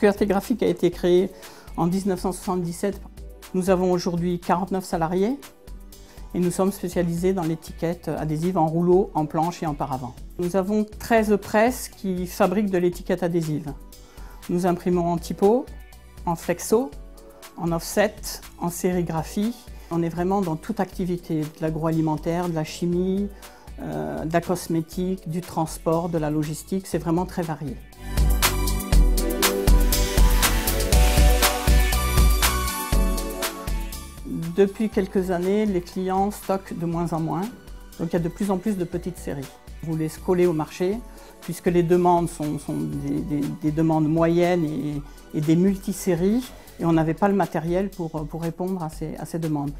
QWERTY Graphique a été créé en 1977. Nous avons aujourd'hui 49 salariés et nous sommes spécialisés dans l'étiquette adhésive en rouleau, en planche et en paravent. Nous avons 13 presses qui fabriquent de l'étiquette adhésive. Nous imprimons en typo, en flexo, en offset, en sérigraphie. On est vraiment dans toute activité, de l'agroalimentaire, de la chimie, de la cosmétique, du transport, de la logistique, c'est vraiment très varié. Depuis quelques années, les clients stockent de moins en moins, donc il y a de plus en plus de petites séries. On vous laisse coller au marché, puisque les demandes sont des demandes moyennes et des multiséries, et on n'avait pas le matériel pour répondre à ces demandes.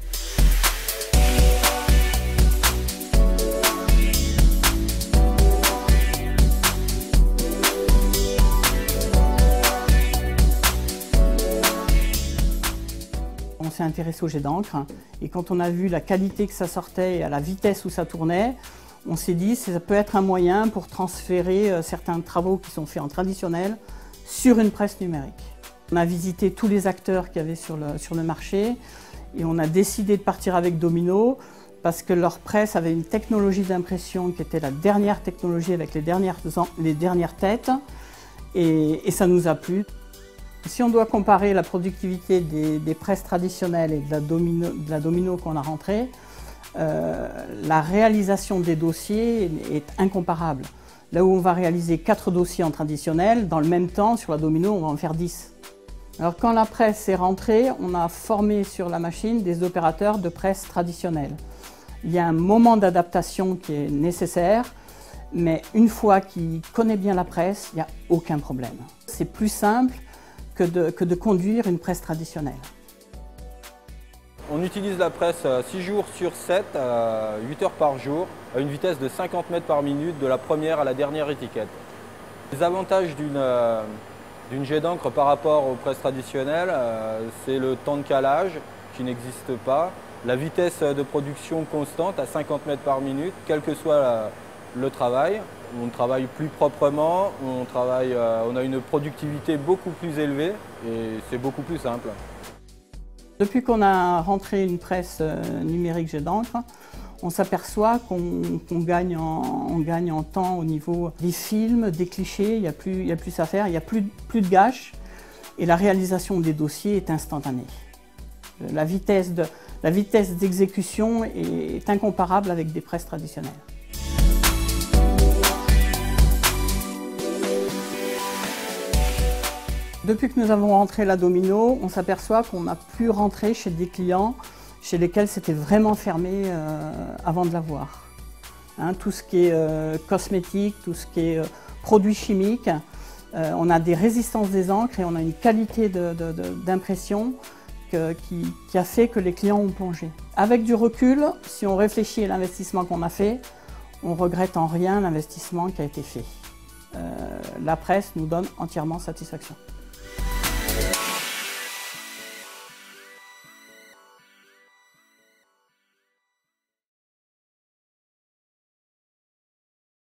On s'est intéressé au jet d'encre et quand on a vu la qualité que ça sortait et à la vitesse où ça tournait, on s'est dit que ça peut être un moyen pour transférer certains travaux qui sont faits en traditionnel sur une presse numérique. On a visité tous les acteurs qu'il y avait sur le marché et on a décidé de partir avec Domino parce que leur presse avait une technologie d'impression qui était la dernière technologie avec les dernières têtes et ça nous a plu. Si on doit comparer la productivité des presses traditionnelles et de la Domino qu'on a rentrée, la réalisation des dossiers est incomparable. Là où on va réaliser 4 dossiers en traditionnel, dans le même temps, sur la Domino, on va en faire 10. Alors quand la presse est rentrée, on a formé sur la machine des opérateurs de presse traditionnelle. Il y a un moment d'adaptation qui est nécessaire, mais une fois qu'il connaît bien la presse, il n'y a aucun problème. C'est plus simple que de conduire une presse traditionnelle. On utilise la presse 6 jours sur 7, 8 heures par jour, à une vitesse de 50 mètres par minute de la première à la dernière étiquette. Les avantages d'une jet d'encre par rapport aux presses traditionnelles, c'est le temps de calage qui n'existe pas, la vitesse de production constante à 50 mètres par minute, quel que soit le travail. On travaille plus proprement, on a une productivité beaucoup plus élevée et c'est beaucoup plus simple. Depuis qu'on a rentré une presse numérique jet d'encre, on s'aperçoit qu'on gagne en temps au niveau des films, des clichés, il n'y a plus à faire, il n'y a plus de gâches et la réalisation des dossiers est instantanée. La vitesse d'exécution est incomparable avec des presses traditionnelles. Depuis que nous avons rentré la Domino, on s'aperçoit qu'on n'a plus rentré chez des clients chez lesquels c'était vraiment fermé avant de l'avoir. Tout ce qui est cosmétique, tout ce qui est produits chimiques, on a des résistances des encres et on a une qualité d'impression qui a fait que les clients ont plongé. Avec du recul, si on réfléchit à l'investissement qu'on a fait, on ne regrette en rien l'investissement qui a été fait. La presse nous donne entièrement satisfaction.